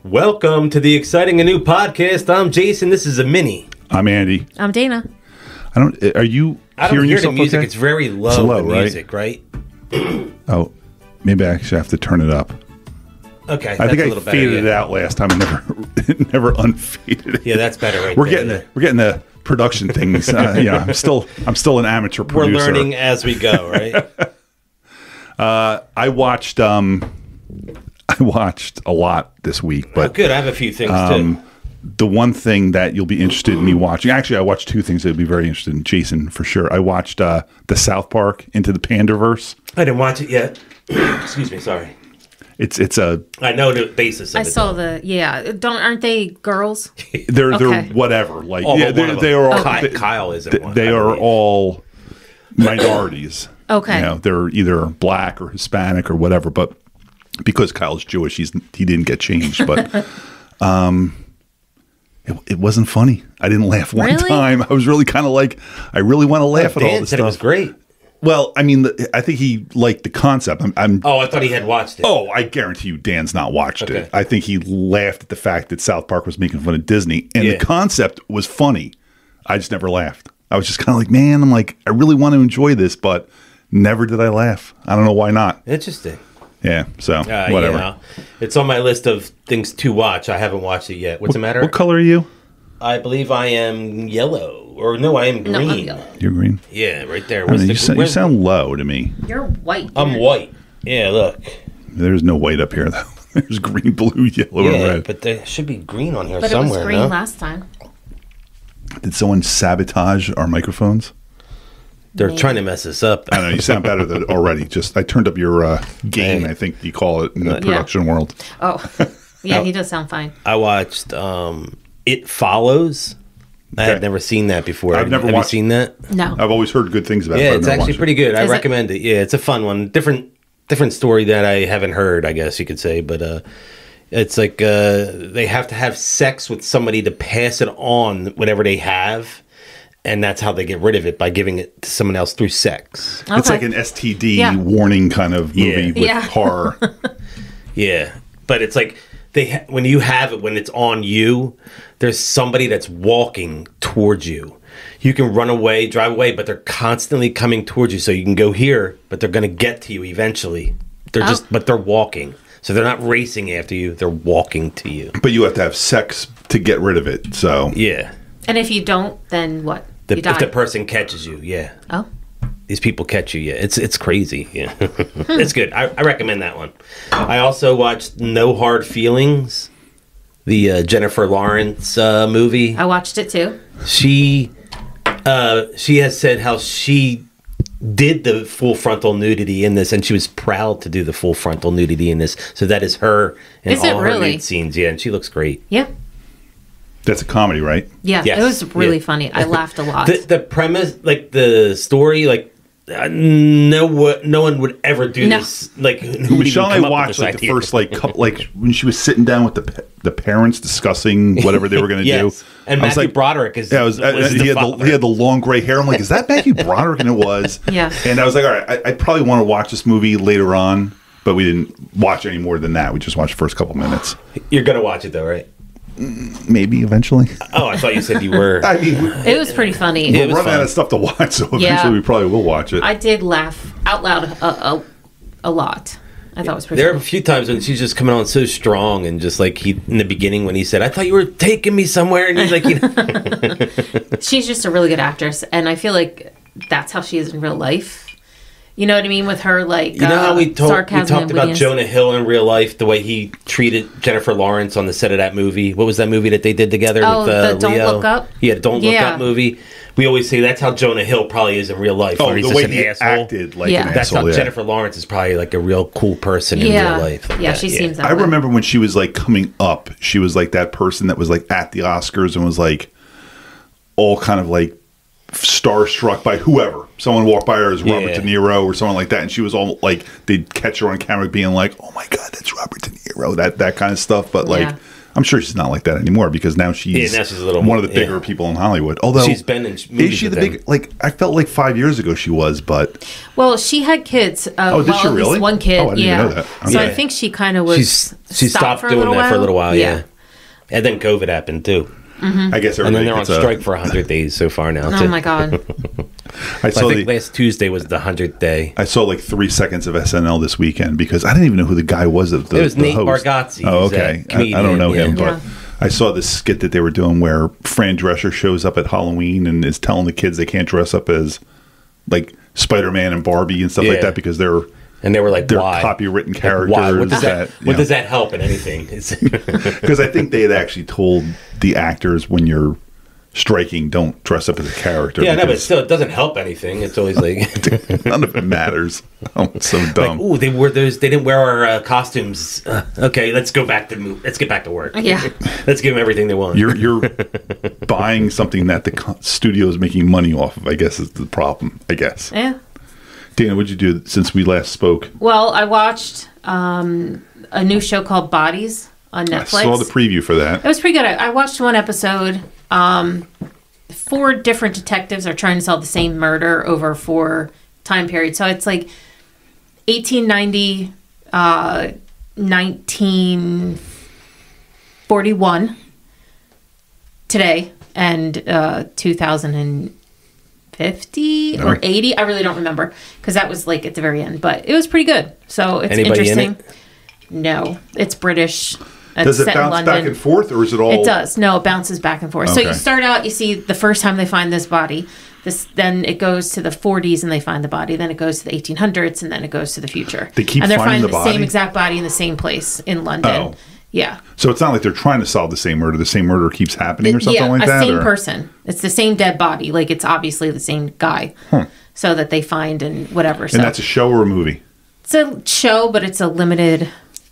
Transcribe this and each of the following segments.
Welcome to the exciting and new podcast. I'm Jason. This is a mini. I'm Andy. I'm Dana. Are you I don't hearing hear the yourself music. okay? It's very low. It's low, the right? music, right? Oh, maybe I actually have to turn it up. Okay, I think a I little better, faded it yeah. out last time. Never unfaded it. Yeah, that's better. Right We're there. getting the production things. I'm still an amateur producer. We're learning as we go, right? I watched a lot this week, but Good. I have a few things too. the one thing that you'll be interested in me watching, actually, I watched two things that would be very interested in Jason for sure. I watched the South Park Into the Pandaverse. I didn't watch it yet. Excuse me. Sorry. It's a I know the basis of I it. saw aren't they girls? they're Okay. whatever, like Oh, yeah, but one of they them- are all Kyle isn't one. they I are believe. all minorities. Okay. You know, they're either black or Hispanic or whatever, but because Kyle's Jewish, he didn't get changed. But it wasn't funny. I didn't laugh one Really? time. I was really kind of like, I really want to laugh at all Dan this said stuff. it was great. Well, I mean, I think he liked the concept. Oh, I thought he had watched it. Oh, I guarantee you Dan's not watched Okay. it. I think he laughed at the fact that South Park was making fun of Disney. And Yeah. the concept was funny. I just never laughed. I was just kind of like, man, I'm like, I really want to enjoy this, but never did I laugh. I don't know why not. Interesting. Yeah, so whatever. Yeah. It's on my list of things to watch. I haven't watched it yet. What's the matter? What color are you? I believe I am yellow. Or no, I am green. No, I'm yellow. You're green. Yeah, right there. I mean, you sound low to me. You're white. I'm white. Yeah, look. There's no white up here, though. There's green, blue, yellow, and Yeah, red. but there should be green on here But somewhere. it was green no? last time. Did someone sabotage our microphones? They're Maybe. trying to mess us up. I don't know. You sound better than already. Just I turned up your gain. Hey. I think you call it in the production world. Oh, yeah, he does sound fine. I watched It Follows. I had Okay. never seen that before. I've never Have watched- you seen that? No. I've always heard good things about it. Yeah, but I've it's never actually watched pretty good. I Is it? recommend it. Yeah, it's a fun one. Different story that I haven't heard, I guess you could say. But it's like they have to have sex with somebody to pass it on whatever they have. And that's how they get rid of it, by giving it to someone else through sex. it. It's Okay. like an STD Yeah. warning kind of movie with Yeah. horror. Yeah, but it's like when you have it, when it's on you, there's somebody that's walking towards you. You can run away, drive away, but they're constantly coming towards you. So you can go here, but they're going to get to you eventually. But they're walking. So they're not racing after you. They're walking to you. But you have to have sex to get rid of it. So Yeah. And if you don't, then what? You die. If the person catches you, yeah. Oh. These people catch you, yeah. It's crazy, yeah. It's good. I recommend that one. I also watched No Hard Feelings, the Jennifer Lawrence movie. I watched it too. She has said how she did the full frontal nudity in this, and she was proud to do the full frontal nudity in this. So that is her in Is it all her really? nude scenes, yeah, and she looks great. Yeah. that's a comedy, right? Yeah. Yes. It was really Yeah. funny. I laughed a lot. The premise, like the story, like no one would ever do No. this. Like who would Michelle even come and I up with watched this like the idea? first like couple, like when she was sitting down with the parents discussing whatever they were going to Yes. do. And I was Matthew like, Broderick is yeah, he had the long gray hair. I'm like, is that Matthew Broderick? And it was. Yeah. And I was like, all right, I probably want to watch this movie later on, but we didn't watch any more than that. We just watched the first couple minutes. You're gonna watch it though, right? Maybe eventually. Oh, I thought you said you were. I mean, It was pretty funny. Yeah. we're was running fun. out of stuff to watch, so eventually Yeah. we probably will watch it. I did laugh out loud a lot. I thought it was pretty There are a funny. few times when she's just coming on so strong, and just like he in the beginning when he said, "I thought you were taking me somewhere," and he's like, you know, She's just a really good actress, and I feel like that's how she is in real life. You know what I mean? With her, like, you know how we sarcasm talked and about wittiness. Jonah Hill in real life, the way he treated Jennifer Lawrence on the set of that movie. What was that movie that they did together Oh, with the Don't Leo? Look Up? Yeah, Don't Look Yeah. Up movie. We always say that's how Jonah Hill probably is in real life. oh, where he's the just way an he asshole. acted like Yeah. an That's asshole. how Yeah. Jennifer Lawrence is probably like a real cool person in Yeah. real life. Like Yeah, that, she seems that I way. remember when she was like coming up, she was like that person that was like at the Oscars and was like all kind of like starstruck by whoever. Someone walked by her as Robert Yeah. De Niro or someone like that, and she was all like, they'd catch her on camera being like, "Oh my God, that's Robert De Niro," that kind of stuff. But like, Yeah. I'm sure she's not like that anymore because now she's, now she's a little one of the more, bigger people in Hollywood. Although she's been in movies is she the with big? Like I felt like 5 years ago she was, but Well, she had kids. did well, she at really? least one kid. Oh, I didn't yeah. even know that. So Okay. I think she kind of was. She stopped doing that for a little while. Yeah. And then COVID happened too. I guess And then everybody they're on gets a- strike for 100 days so far now. Oh too. my god. I I saw think the, last Tuesday was the 100th day. I saw like 3 seconds of SNL this weekend because I didn't even know who the guy was. It was Nate Bargatze. Oh, He's a okay. I comedian, don't know him, yeah. but I saw this skit that they were doing where Fran Drescher shows up at Halloween and is telling the kids they can't dress up as like Spider-Man and Barbie and stuff like Yeah. that because they're And they were like, why? copywritten Like, characters. why? What does that, you what know. does that help in anything? Because I think they had actually told the actors when you're striking, don't dress up as a character. Yeah, no, but because still, it doesn't help anything. It's always like, none of it matters. Oh, it's so dumb. ooh, they wore those. They didn't wear our costumes. Okay, let's go back to let's get back to work. Yeah. Let's give them everything they want. You're buying something that the studio is making money off of, I guess, is the problem, I guess. Yeah. Dana, what'd you do since we last spoke? Well, I watched a new show called Bodies on Netflix. I saw the preview for that. It was pretty good. I watched one episode. 4 different detectives are trying to solve the same murder over 4 time periods. So it's like 1890, 1941, today, and 2050 or 80. I really don't remember because that was like at the very end. But it was pretty good. So it's Anybody in interesting. No, it's British. Does it set in bounce London. back and forth, or is it all... It does. No, it bounces back and forth. So Okay. you start out, you see the first time they find this body. Then it goes to the 40s and they find the body. Then it goes to the 1800s and then it goes to the future. They keep and they're finding finding the the same body? exact body in the same place in London. Oh. Yeah. So it's not like they're trying to solve the same murder. The same murder keeps happening or something yeah, like a that? same or? person. It's the same dead body. Like it's obviously the same guy. So that they find and whatever. So And that's a show or a movie? it's a show, but it's a limited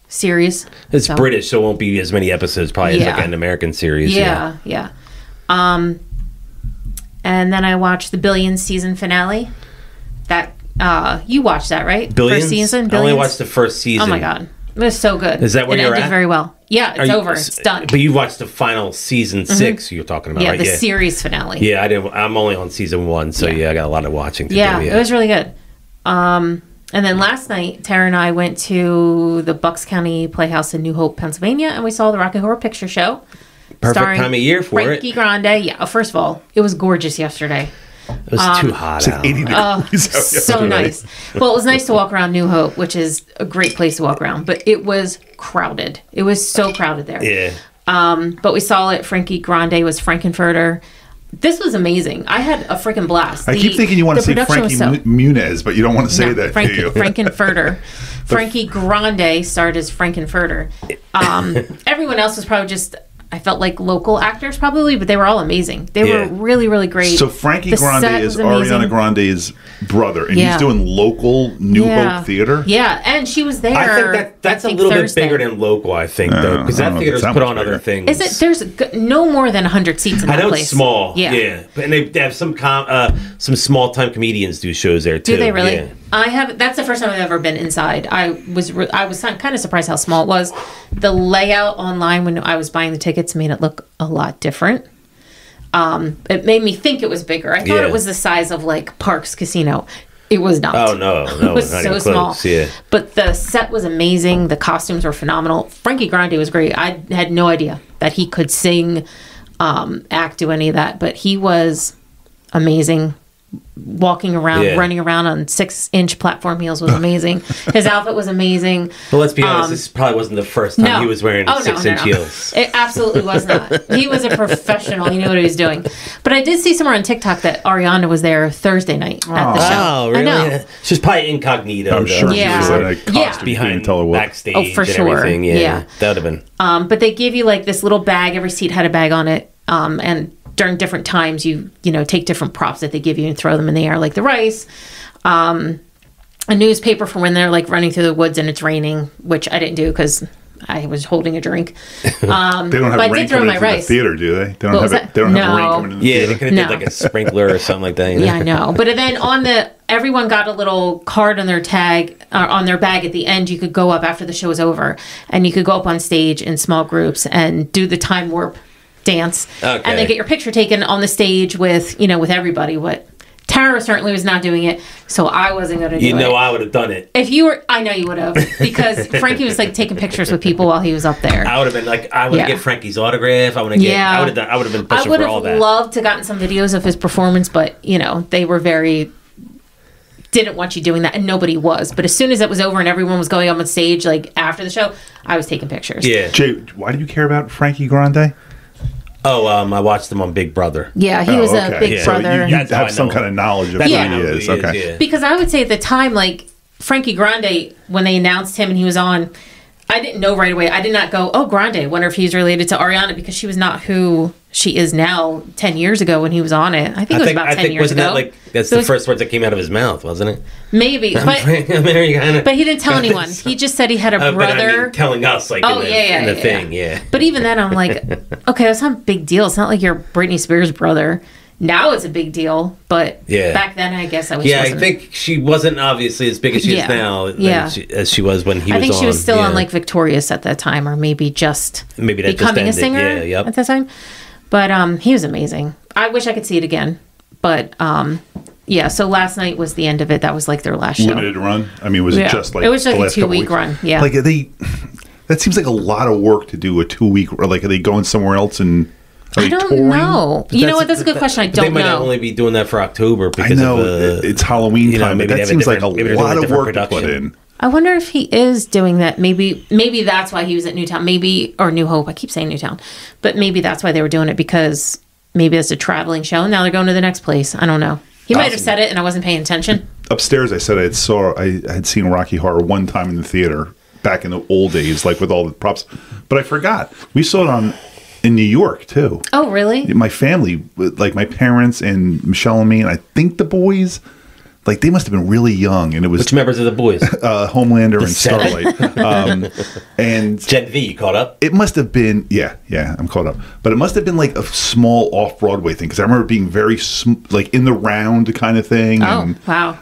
series. It's So- British, so it won't be as many episodes probably as Yeah. like an American series. Yeah, yeah. And then I watched the Billions season finale. That you watched that, right? Billions? First season. I only Billions? watched the first season. Oh my god, it was so good. Is that where it you're ended at? very well. Yeah, Are it's you- over. It's done. But you watched the final season 6 you're talking about, Yeah, right? the series finale. Yeah, I didn't. I'm only on season 1, so yeah, I got a lot of watching to Yeah, do. it was really good. And then last night, Tara and I went to the Bucks County Playhouse in New Hope, Pennsylvania, and we saw the Rocky Horror Picture Show. Perfect starring time of year for Frankie it. Grande. Yeah, first of all, it was gorgeous yesterday. It was too hot It's like out. 80 degrees out So yesterday. nice. Well, it was nice to walk around New Hope, which is a great place to walk around, but it was crowded. It was so crowded there. Yeah. But we saw it. Frankie Grande was Frankenfurter. This was amazing. I had a freaking blast. I keep thinking you want to say Frankie Frankie Muniz, but you don't want to say that, do you? Frankenfurter. Frankie Grande starred as Frankenfurter. Everyone else was probably just, I felt like local actors probably, but they were all amazing. They Yeah. were really, really great. So Frankie The Grande set is was amazing. Ariana Grande's brother, and Yeah. he's doing local New Hope theater. Yeah, and she was there. I think that's a little bit bigger than local, I think, though, because I don't that know if theater's it's that put much on other bigger. things. Is it? There's no more than 100 seats in that I know place. it's small, Yeah. and they have some small time comedians do shows there too. Do they really? Yeah. I have. That's the first time I've ever been inside. I was kind of surprised how small it was. The layout online when I was buying the tickets made it look a lot different. It made me think it was bigger. I thought Yeah. it was the size of like Parks Casino. It was not. Oh no, It was not so even small. close. Yeah. But the set was amazing. The costumes were phenomenal. Frankie Grande was great. I had no idea that he could sing, act, do any of that. But he was amazing. Walking around, Yeah. running around on 6-inch platform heels was amazing. His outfit was amazing. But let's be honest, this probably wasn't the first time he was wearing 6-inch heels. It absolutely was not. He was a professional. He knew what he was doing. But I did see somewhere on TikTok that Ariana was there Thursday night at the show. Oh, really? I know. She's probably incognito. I'm sure Yeah. she was in a costume. Yeah. Behind behind tell her what. backstage Oh, for and sure. everything. Yeah, Yeah. that would have been. But they give you like this little bag. Every seat had a bag on it. And during different times, you take different props that they give you and throw them in the air, like the rice. A newspaper for when they're like running through the woods and it's raining, which I didn't do because I was holding a drink. They don't have but I rain did throw coming my into the rice. theater, do they? They What don't was have that? They don't have rain No. coming into the Yeah, they theater. could have No. did like a sprinkler or something like that. You know? Yeah, I know. But then on the everyone got a little card on their tag, on their bag at the end. You could go up after the show was over, and you could go up on stage in small groups and do the time warp dance, and then get your picture taken on the stage with, with everybody. What Tara certainly was not doing it, so I wasn't going to do it. I would have done it. If you were, I know you would have, because Frankie was like taking pictures with people while he was up there. I would have been like, I want to get Frankie's autograph. I want to get. Yeah. I would have been pushing for all that. I would have loved to gotten some videos of his performance, but they were didn't want you doing that, and nobody was. But as soon as it was over and everyone was going up on stage, like after the show, I was taking pictures. Yeah. Jay, why do you care about Frankie Grande? Oh, I watched him on Big Brother. Yeah, he was a Big Brother. So you have some kind of knowledge of who he is. Okay. Yeah. Because I would say at the time, like, Frankie Grande, when they announced him and he was on, I didn't know right away. I did not go, oh, Grande, wonder if he's related to Ariana, because she was not who she is now 10 years ago when he was on it. I think it was about 10 years ago. That's the first words that came out of his mouth, wasn't it? Maybe. But he didn't tell anyone. He just said he had a brother. But I mean, telling us, like, in the thing, yeah. But even then, I'm like, okay, that's not a big deal. It's not like you're Britney Spears' brother. Now it's a big deal, but back then, I guess I was. Yeah, I think she wasn't obviously as big as she is now. As she was when he was on. I think she was still on like Victorious at that time, or maybe that becoming a singer at that time. But he was amazing. I wish I could see it again. But so last night was the end of it. That was like their last show. Limited run. I mean, was it just like it was like a 2-week run? Yeah. Like that seems like a lot of work to do a 2-week. Or like, are they going somewhere else and? I don't know. You know what? That's a good question. I don't know. They might only be doing that for October because it's Halloween time. Maybe that seems like a lot of work to put in. I wonder if he is doing that. Maybe that's why he was at Newtown. Or New Hope. I keep saying Newtown, but maybe that's why they were doing it, because maybe it's a traveling show. Now they're going to the next place. I don't know. He might have said it and I wasn't paying attention. Upstairs, I said I had seen Rocky Horror one time in the theater back in the old days, like with all the props, but I forgot we saw it in New York too. Oh, really? My family, like my parents and Michelle and me, and I think the boys, like they must have been really young. And it was which members of the boys? Homelander and Starlight. And Gen V, you caught up? It must have been, yeah, I'm caught up. But it must have been like a small off-Broadway thing, because I remember being very like in the round kind of thing. Oh, and, wow.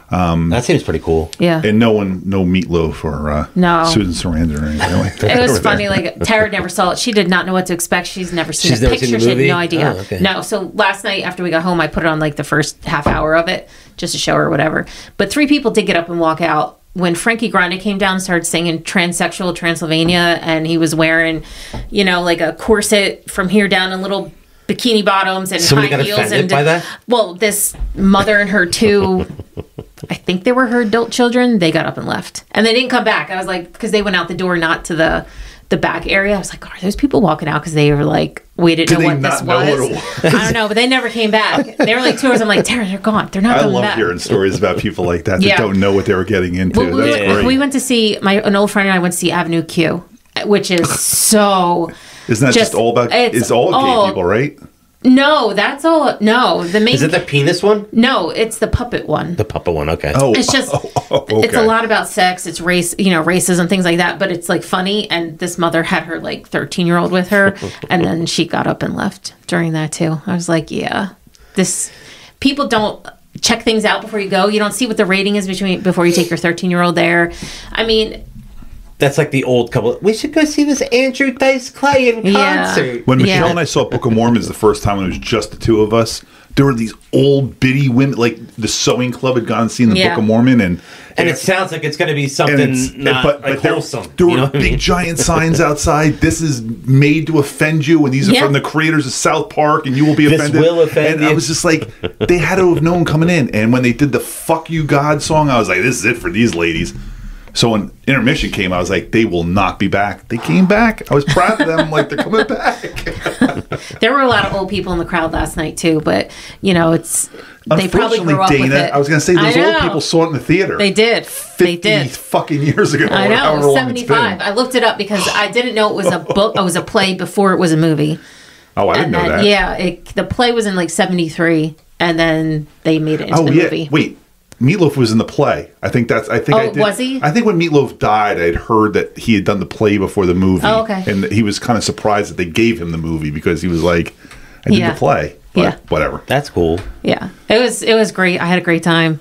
That seems pretty cool. Yeah. And no Meatloaf or Susan Sarandon or anything like that. It was funny. Like Tara never saw it. She did not know what to expect. She's never seen a picture. She had no idea. Oh, okay. No. So last night after we got home, I put it on like the first half hour of it just to show her whatever. But 3 people did get up and walk out. When Frankie Grande came down and started singing Transsexual Transylvania, and he was wearing, like a corset from here down and little bikini bottoms and high heels. And by that? Well, this mother and her 2, I think they were her adult children, they got up and left. And they didn't come back. I was like, because they went out the door, not to the back area. I was like, are those people walking out because they were like, we didn't know what this was? I don't know, but they never came back. They were like 2 hours. I'm like, Tara, they're gone. They're not coming back. I love hearing stories about people like that don't know what they were getting into. Well, That's great. We went to see, an old friend and I went to see Avenue Q, which is so... Isn't that just all about... It's all gay people, right? No, that's all. No, the main. Is it the penis one? No, it's the puppet one. The puppet one, okay. Oh, it's just. Okay. It's a lot about sex. It's race, racism, things like that. But it's like funny. And this mother had her like 13-year-old with her, and then she got up and left during that too. I was like, yeah, people don't check things out before you go. You don't see what the rating is before you take your 13-year-old there. I mean. That's like the old couple. We should go see this Andrew Dice Clay in concert. When Michelle and I saw Book of Mormons the first time when it was just the 2 of us, there were these old bitty women, like the sewing club had gone and seen the Book of Mormon. And it sounds like it's going to be something but wholesome. There were big giant signs outside. This is made to offend you, and these are from the creators of South Park, and you will be offended. This will offend you. I was just like, they had to have known coming in. And when they did the Fuck You God song, I was like, this is it for these ladies. So when intermission came, I was like, they will not be back. They came back. I was proud of them. I'm like, they're coming back. There were a lot of old people in the crowd last night, too. But, they probably grew up with it. I was going to say, those old people saw it in the theater. They did. 50 fucking years ago. I know. It was 75. I looked it up because I didn't know it was a book. It was a play before it was a movie. Oh, I didn't know that. Yeah. The play was in like 73, and then they made it into the movie. Wait. Meatloaf was in the play. I think I did. Was he? I think when Meatloaf died, I'd heard that he had done the play before the movie. Oh, okay. And he was kind of surprised that they gave him the movie because he was like, I did the play. But whatever. That's cool. Yeah. It was great. I had a great time.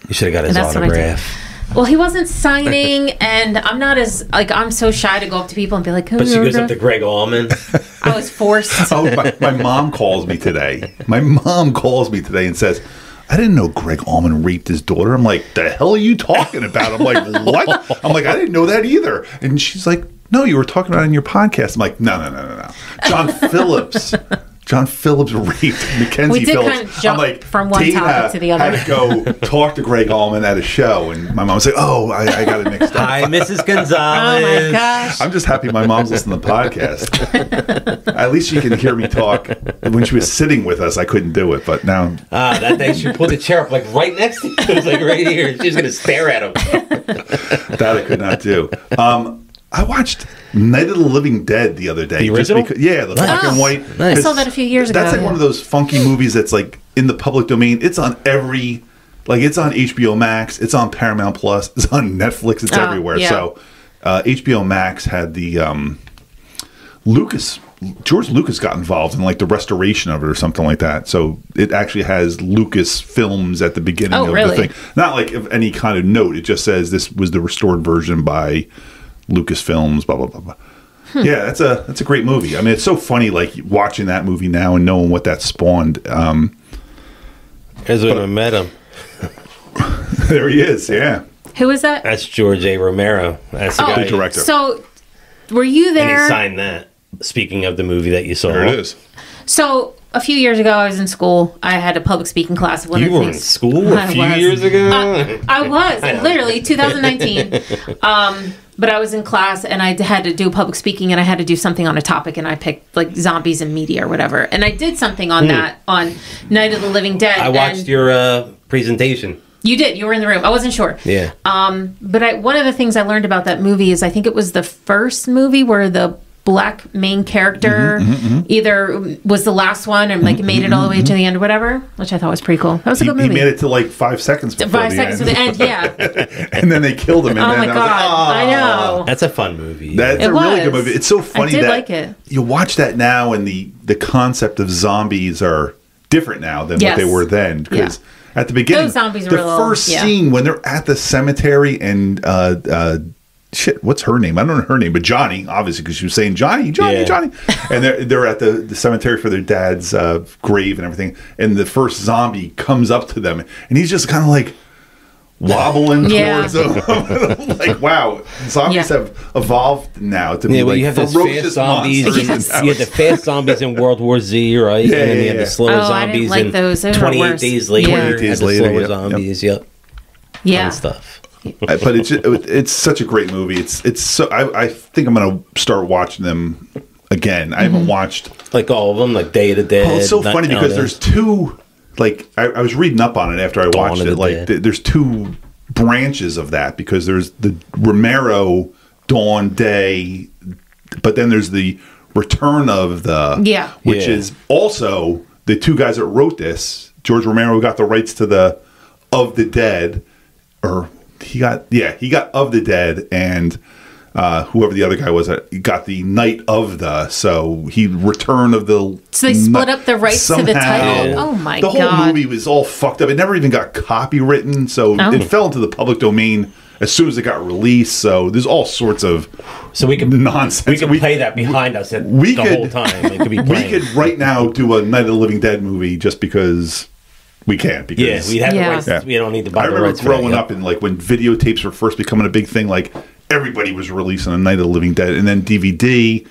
You should have got his And that's what I did. autograph. Well, he wasn't signing, and I'm not as like I'm so shy to go up to people and be like, But she goes up to Greg Allman. I was forced. Oh, my mom calls me today. My mom calls me today and says, I didn't know Greg Allman raped his daughter. I'm like, the hell are you talking about? I'm like, what? I'm like, I didn't know that either. And she's like, no, you were talking about it in your podcast. I'm like, no. John Phillips raped Mackenzie We did Phillips. kind of jump I'm like, from one Dana topic to the other. had to go talk to Greg Allman at a show, and my mom said, "Oh, I got it mixed up." Hi, Mrs. Oh Gonzalez. my gosh. I'm just happy my mom's listening to the podcast. At least she can hear me talk. When she was sitting with us, I couldn't do it, but now That day she pulled the chair up like right next to you. It was like right here. She was going to stare at him. that I could not do. I watched Night of the Living Dead the other day. The original? The black and white. Nice. I saw that a few years ago. That's like one of those funky movies that's like in the public domain. It's on it's on HBO Max, it's on Paramount Plus, it's on Netflix, it's everywhere. yeah. So HBO Max had the George Lucas got involved in like the restoration of it or something like that. So it actually has Lucas films at the beginning of really? the thing. Not like of any kind of note. It just says this was the restored version by Lucasfilms, blah blah blah blah. Yeah, that's a great movie. I mean, it's so funny, like watching that movie now and knowing what that spawned. Here's when I met him. There he is. Yeah, Who is that? That's George A. Romero. That's the guy. the director. So, were you And he there? signed that. Speaking of the movie that you saw. There it is. So, a few years ago, I was in school. I had a public speaking class. One You of the were in things- school a I few was. years ago? I was literally 2019. But I was in class and I had to do public speaking and I had to do something on a topic and I picked like zombies and media or whatever. And I did something on that on Night of the Living Dead. I watched and your presentation. You did. You were in the room. I wasn't sure. Yeah. But one of the things I learned about that movie is I think it was the first movie where the black main character either was the last one or like made it all the way to the end or whatever, which I thought was pretty cool. That was a good movie. He made it to like 5 seconds before 5 the seconds to end. the end, yeah. And then they killed him. And Oh then my I was god, like, I know. That's a fun movie. That's It a really good was. movie. It's so funny did that like it. you watch that now, and the concept of zombies are different now than Yes. what they were then. Because Yeah. at the beginning, Those zombies the were a little- first yeah. scene when they're at the cemetery and shit, what's her name? I don't know her name, but Johnny, obviously, because she was saying Johnny, Yeah. and they're at the cemetery for their dad's grave and everything. And the first zombie comes up to them, and he's just kind of like wobbling Yeah. towards them. Like, wow, zombies Yeah. have evolved now to be Yeah, well, like you have those ferocious fast zombies. monsters. Yes. You had the fast zombies in World War Z, right? Yeah, and then you yeah, had yeah. the slow Oh, I zombies didn't like in those. Those were 28 worse. days later. Yeah. 28 days had the later, slower yep, zombies. Yep. Yeah. Fun stuff. But it's such a great movie. It's so I think I'm gonna start watching them again. I haven't watched. Like all of them, like Day of the Dead. Well, it's so Night- funny because oh, there's two. Like I was reading up on it after I Dawn watched of it. the Like Dead. there's two branches of that because there's the Romero Dawn Day, but then there's the Return of the which Yeah. is also the two guys that wrote this. George Romero got the rights to the Of the Dead, or he got Of the Dead, and whoever the other guy was, he got the Night of the. So he Return of the. So they split up the rights to the title? Yeah. Oh my The whole God. movie was all fucked up. It never even got copywritten, so Oh. it fell into the public domain as soon as it got released. So there's all sorts of So we could nonsense. we could play that behind us the could- whole time. It could be We playing. could right now do a Night of the Living Dead movie just because we can't. Because Yeah, we'd have Yeah. the rights. Yeah. We don't need to buy I the remember rights for that, growing yeah. up and like when videotapes were first becoming a big thing, like everybody was releasing a Night of the Living Dead, and then DVD.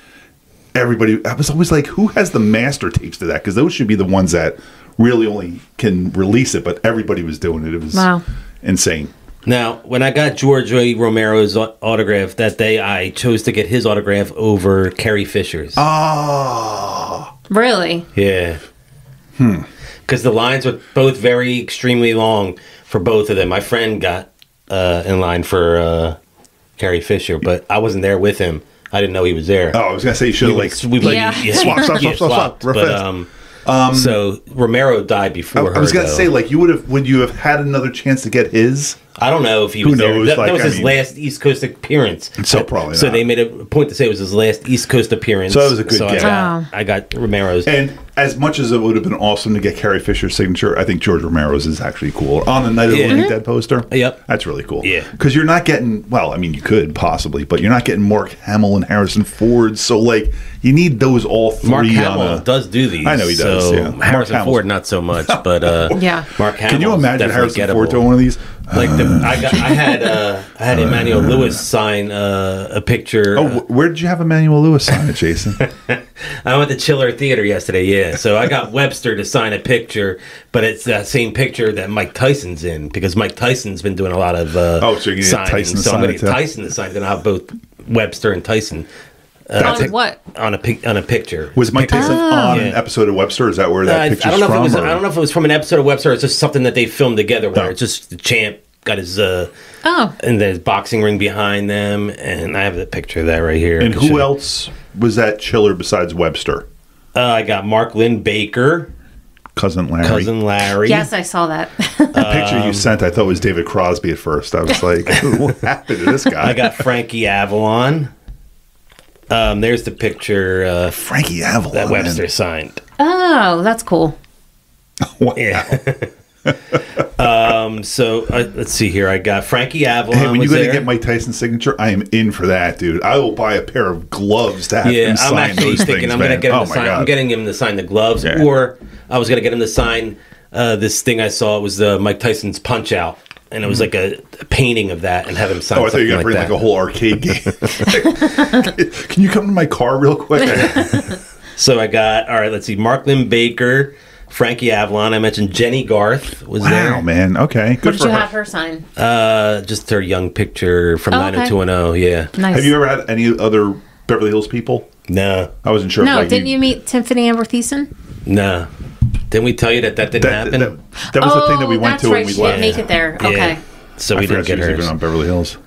Everybody, I was always like, who has the master tapes to that? Because those should be the ones that really only can release it. But everybody was doing it. It was Wow. insane. Now, when I got George A. Romero's autograph that day, I chose to get his autograph over Carrie Fisher's. Oh, Really? Yeah. Because the lines were both very extremely long for both of them. My friend got in line for Carrie Fisher, but I wasn't there with him. I didn't know he was there. I was gonna say you should have like Yeah. swap, real But fast. so Romero died before her. I was gonna though. say like you would have, would you have had another chance to get his I don't know if he Who was there. knows? That Like, was I his mean- last East Coast appearance. So probably So not. they made a point to say it was his last East Coast appearance. So that was a good get. I got Romero's. And as much as it would have been awesome to get Carrie Fisher's signature, I think George Romero's is actually cool. On the Night of the Living Dead poster. Yep. That's really cool. Yeah. Because you're not getting, well, I mean, you could possibly, but you're not getting Mark Hamill and Harrison Ford. So, like, you need those all three Mark on Hamill a... does do these. I know he does, so yeah. Mark Harrison Hamill's- Ford, not so much, but Yeah. Mark Hamill. Can you imagine Harrison Ford doing one of these? Like I had Emmanuel Lewis sign a picture. Oh, where did you have Emmanuel Lewis sign it, Jason? I went to Chiller Theater yesterday, yeah. So I got Webster to sign a picture, but it's that same picture that Mike Tyson's in because Mike Tyson's been doing a lot of so you're gonna get signing. Tyson to So I'm sign going it to too? get Tyson to sign. Then I'll have both Webster and Tyson On what? on a picture. Was Mike Tyson on an Yeah. episode of Webster? Is that where that picture's I don't know from? if it was. or- I don't know if it was from an episode of Webster. Or it's just something that they filmed together. Where Oh. it's just the champ got his Oh. and there's boxing ring behind them, and I have the picture of that right here. And who else was that Chiller besides Webster? I got Mark Lynn Baker, Cousin Larry. cousin Larry. Yes, I saw that. The picture you sent, I thought was David Crosby at first. I was like, what happened to this guy? I got Frankie Avalon. There's the picture Frankie Avalon. that Webster man. signed. Oh, that's cool. Wow. Yeah. So let's see here. I got Frankie Avalon. Hey, when was you're going there. to get Mike Tyson's signature, I am in for that, dude. I will buy a pair of gloves to have Yeah, him I'm sign actually those thinking things, I'm going to man. get him Oh to my sign. God. I'm getting him to sign the gloves, Yeah. or I was going to get him to sign this thing I saw. It was Mike Tyson's Punch Out, and it was like a painting of that, and have him sign. Oh, I thought you were going to something bring like a whole arcade game. Can you come to my car real quick? So I got, all right, let's see, Mark Lynn Baker, Frankie Avalon. I mentioned Jenny Garth was Wow, there. man. Okay. Good What did for you her. have her sign? Just her young picture from Oh, okay. 90210, yeah. Nice. Have you ever had any other Beverly Hills people? No, I wasn't sure. No, if, like, didn't you meet Tiffany Amber Thiessen? no. Didn't we tell you that didn't happen? That was the thing that we went that's to right. when we She didn't left. make it there. Yeah. Okay. So I we forgot didn't she get was even hers. on Beverly Hills.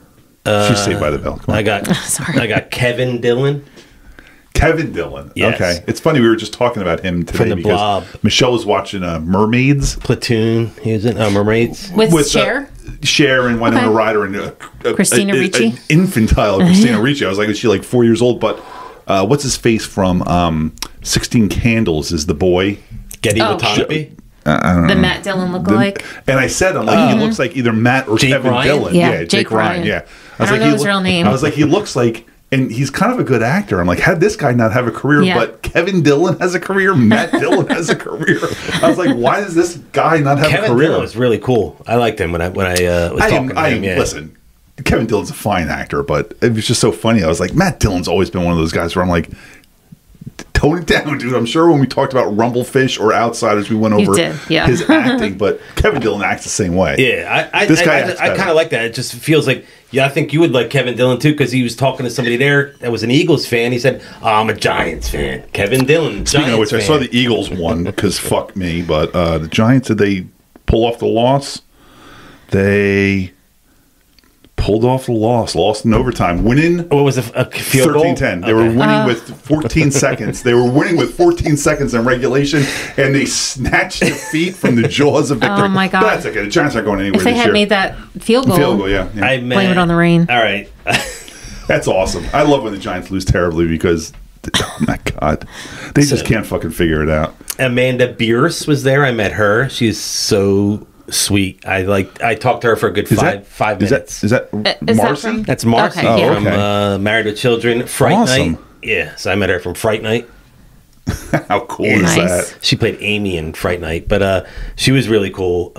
She's Saved by the Bell. Come on. I got, Sorry. I got Kevin Dillon. Kevin Dillon. Yes. Okay. It's funny, we were just talking about him today From The because Blob. Michelle was watching Mermaids Platoon. He was in Mermaids. With Cher? Cher and Winona Okay. Ryder and Christina Ricci? an infantile Christina Ricci. I was like, is she like 4 years old? But what's his face from 16 Candles is the boy. Getty Oh. Watanabe. The Matt Dillon lookalike? And I said, I'm like, he looks like either Matt or Jake Kevin Ryan? Dillon. Yeah, Jake Jake Ryan. Ryan. Yeah. I don't know his real name. I was like, he looks like, and he's kind of a good actor. I'm like, how did this guy not have a career? Yeah. But Kevin Dillon has a career. Matt Dillon has a career. I was like, why does this guy not have a Kevin career? Dillon was really cool. I liked him when I was talking to him. Yeah. Listen, Kevin Dillon's a fine actor, but it was just so funny. I was like, Matt Dillon's always been one of those guys where I'm like, tone it down, dude. I'm sure when we talked about Rumblefish or Outsiders, we went You over did, yeah. his acting, but Kevin Dillon acts the same way. Yeah, This guy acts I better. kind of like that. It just feels like, I think you would like Kevin Dillon too, because he was talking to somebody there that was an Eagles fan. He said, I'm a Giants fan. Kevin Dillon, Speaking Giants of which, fan. I saw the Eagles won because fuck me, but the Giants, did they pull off the loss? They pulled off the lost in overtime, winning What was a field goal? 13-10. They were winning with 14 seconds. They were winning with 14 seconds in regulation, and they snatched defeat from the jaws of victory. Oh, my God. But that's okay. The Giants aren't going anywhere If they this had year. made that field goal, Field goal, yeah. I meant, blame it on the rain. All right. That's awesome. I love when the Giants lose terribly because, oh my God, they just can't fucking figure it out. Amanda Bierce was there. I met her. She's so sweet. I talked to her for a good five minutes. Is that Is that Marcy? from- That's Marcy Okay, yeah. from okay. Married with Children. Fright Awesome. Night. Yeah, so I met her from Fright Night. How cool Nice. is that? She played Amy in Fright Night, but she was really cool.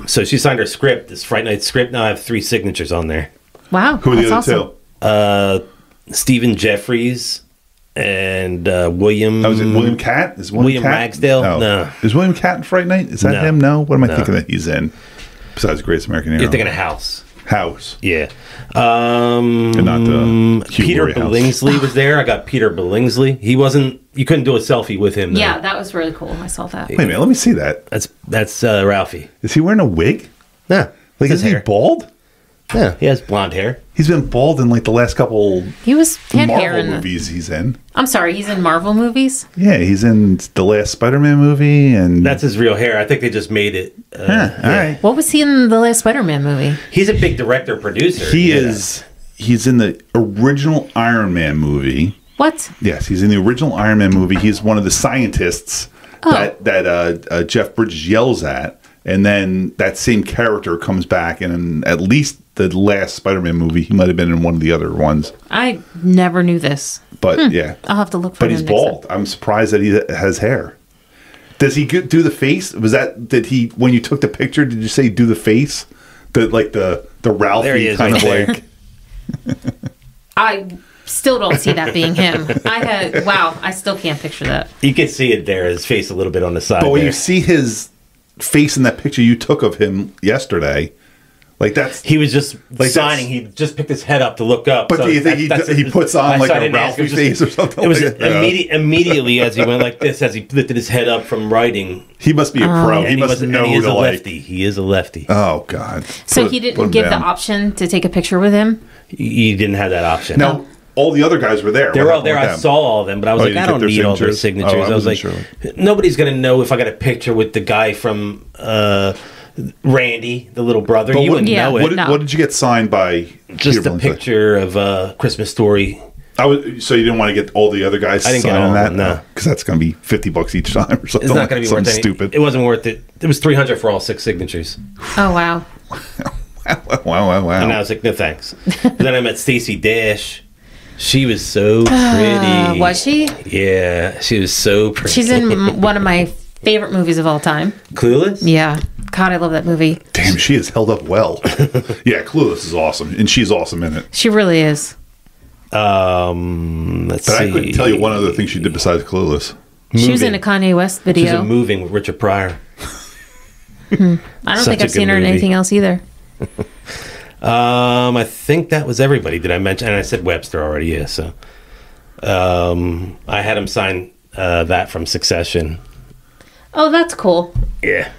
So she signed her script, this Fright Night script. Now I have 3 signatures on there. Wow. Who are the that's other awesome. two? Stephen Jeffries and William. Oh, is it William Catt? Is William Catt? Ragsdale? Oh. No. Is William Catt in Fright Night? Is that No. him? No. What am I No. thinking that he's in? Besides Greatest American Hero. You're thinking of House. House. Yeah. And not the Hugh Peter Laurie House. Billingsley was there. I got Peter Billingsley. He wasn't. You couldn't do a selfie with him. Though. Yeah, that was really cool. I saw that. Wait a minute. Let me see that. That's Ralphie. Is he wearing a wig? No, Like, his is he hair. bald? Yeah, he has blonde hair. He's been bald in like the last couple He had hair Marvel in movies he's in. I'm sorry, he's in Marvel movies? Yeah, he's in the last Spider-Man movie, and That's his real hair. I think they just made it. all right. What was he in the last Spider-Man movie? He's a big director, producer. He is. He's in the original Iron Man movie. What? Yes, he's in the original Iron Man movie. He's one of the scientists that Jeff Bridges yells at, and then that same character comes back, and in at least the last Spider-Man movie, he might have been in one of the other ones. I never knew this. But yeah, I'll have to look for but him he's next time. bald. I'm surprised that he has hair. Does he do the face? Did he when you took the picture? Did you say do the face? The Ralphie There he is, kind right of there. like. I still don't see that being him. I still can't picture that. You can see it there, his face a little bit on the side. But when there. you see his face in that picture you took of him yesterday, like that's. He was just Like signing. He just picked his head up to look up. But do you think he puts on like a Ralphie face or something? It was like that? immediately as he went like this, as he lifted his head up from writing. He must be a pro. And He must know and he is to a like. lefty. He is a lefty. Oh God! So Put- he put didn't him give the down. option to take a picture with him? He didn't have that option. Now all the other guys were there. They What were all happened there. with I them? saw all of them, but I was Oh, like, you I didn't don't get their need all their signatures? signatures. Oh, I I was like, wasn't nobody's going to know if I got a picture with the guy from Randy, the little brother. But You wouldn't Yeah. know it. What did you get signed by? Just Peter a Billingsley? picture of Christmas Story. So you didn't want to get all the other guys I didn't get signing all of that? them, no. Because that's going to be $50 each time or something. It's not going to be worth something it. stupid. It wasn't worth it. It was $300 for all 6 signatures. Oh, wow. Wow. And I was like, no thanks. But then I met Stacey Dash. She was so pretty. Was she? Yeah, she was so pretty. She's in one of my favorite movies of all time. Clueless? Yeah. God, I love that movie. Damn, she has held up well. Yeah, Clueless is awesome, and she's awesome in it. She really is. Let's But see. I couldn't tell you one other thing she did besides Clueless. She was Moving. in a Kanye West She's video. in Moving with Richard Pryor. I don't Such think a I've seen good her in movie. anything else either. I think that was everybody. Did I mention? And I said Webster already. Yeah. So, I had him sign that from Succession. Oh, that's cool. Yeah.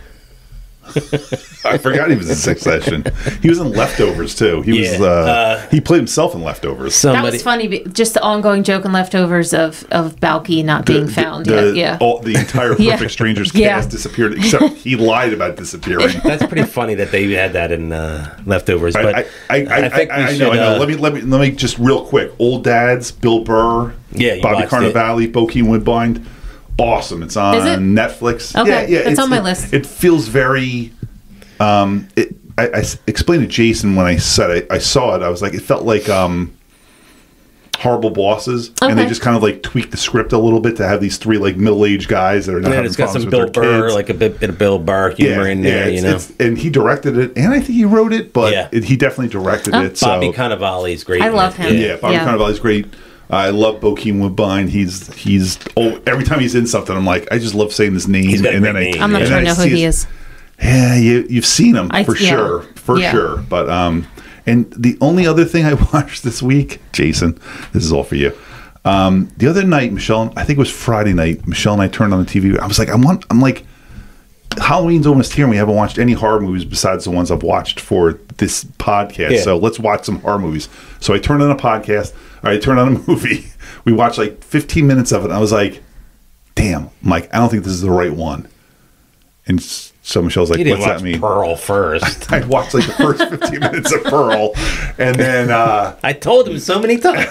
I forgot he was in Succession. He was in Leftovers too. He was. Yeah. He played himself in Leftovers. That was funny. Just the ongoing joke and leftovers of Balky not being found. Yeah. The entire Perfect Yeah. Strangers Yeah. cast disappeared, except he lied about disappearing. That's pretty funny that they had that in Leftovers. But I think we I should, know. Let me just real quick. Old Dads, Bill Burr, Yeah, you Bobby watched it. Cannavale, Bokeem Woodbine. Awesome. It's on Is it? Netflix. Okay, yeah, it's on my list. It feels very. I explained to Jason when I said I saw it. I was like, it felt like Horrible Bosses, and they Okay. just kind of like tweaked the script a little bit to have these 3 like middle-aged guys that are not yeah, having it's got problems some with Bill their Burr, kids. like a bit of Bill Burr humor in there. You know, and he directed it, and I think he wrote it, but Yeah. he definitely directed it. So Bobby Cannavale is great. I in love it. him. yeah, Bobby Cannavale's great. I love Bokeem Woodbine. He's every time he's in something, I'm like, I just love saying his name. He's got a and great then name. I'm not and sure I then know see who he his- is. Yeah, you've seen him for Yeah. sure. But and the only other thing I watched this week, Jason, this is all for you. The other night, Michelle, I think it was Friday night, Michelle and I turned on the TV. I was like, I'm like, Halloween's almost here, and we haven't watched any horror movies besides the ones I've watched for this podcast. Yeah. So let's watch some horror movies. So I turned on a podcast, or I turned on a movie. We watched like 15 minutes of it, and I was like, damn, Mike, I don't think this is the right one. And so Michelle's like, You didn't what's watch that mean? Pearl first. I watched like the first 15 minutes of Pearl, and then I told him so many times.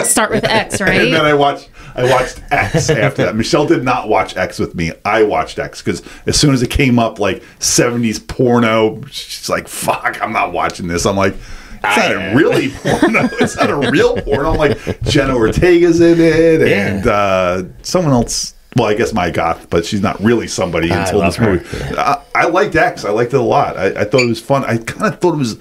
Start with X, and then right? I watched X after that. Michelle did not watch X with me. I watched X because as soon as it came up, like 70s porno, she's like, "Fuck, I'm not watching this." I'm like, "It's not a really porno. It's not a real porno." I'm like, Jenna Ortega's in it, and someone else. Well, I guess my goth, but she's not really somebody until love this her. movie. I liked X. I liked it a lot. I thought it was fun. I kind of thought it was.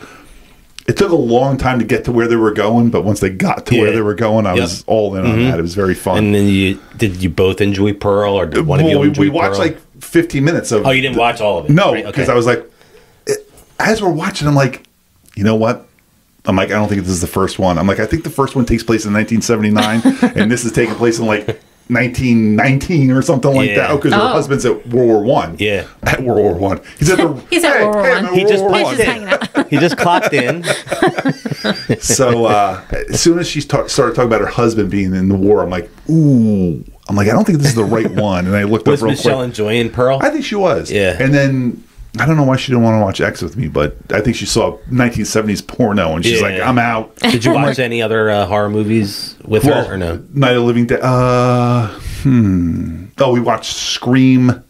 It took a long time to get to where they were going, but once they got to where they were going, I was all in on that. It was very fun. And then did you both enjoy Pearl, or did one of you enjoy we watched Pearl? like 15 minutes of. Oh, you didn't watch all of it? No, right? because Okay. I was like, as we're watching, I'm like, you know what? I'm like, I don't think this is the first one. I'm like, I think the first one takes place in 1979, and this is taking place in like 1919 or something like that. Oh, because her husband's at World War One. Yeah, at World War One. He's at the. He's at World War One. He just He's clocked just hanging out. in. He just clocked in. So as soon as she started talking about her husband being in the war, I'm like, ooh. I'm like, I don't think this is the right one. And I looked Was up real Michelle quick. enjoying Pearl? I think she was. Yeah. And then I don't know why she didn't want to watch X with me, but I think she saw 1970s porno and she's like, I'm out. Did you watch any other horror movies with her or no? Night of the Living Dead. Oh, we watched Scream.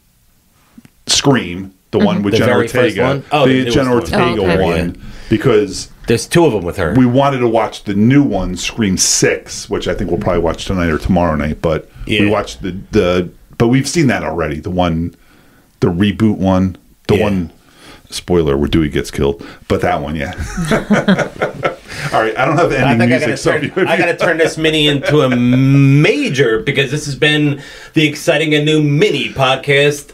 The one with The Jenna very first Ortega. one? Oh, the the Jenna newest one. Ortega one. Yeah. Because There's two of them with her. we wanted to watch the new one, Scream 6, which I think we'll probably watch tonight or tomorrow night. But we watched but we've seen that already. The reboot one. The one, spoiler, where Dewey gets killed. But that one, yeah. All right, I don't have any music. I got to turn this mini into a major because this has been the exciting and new mini podcast.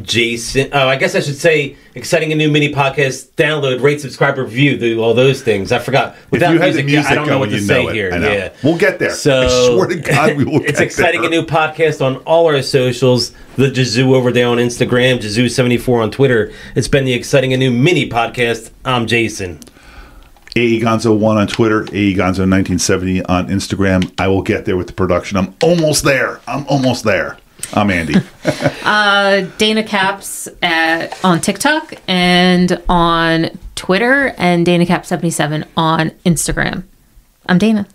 Jason. Oh, I guess I should say exciting and new mini podcast. Download, rate, subscribe, review, do all those things. I forgot. Without if you had the music, I don't know what to say it. here. Yeah, we'll get there. So I swear to God, we will. It's exciting and new podcast on all our socials. The Jazoo over there on Instagram, Jazoo74 on Twitter. It's been the exciting and new mini podcast. I'm Jason. AEGonzo1 on Twitter, AEGonzo1970 on Instagram. I will get there with the production. I'm almost there. I'm Andy. Dana Caps on TikTok and on Twitter, and Dana Cap 77 on Instagram. I'm Dana.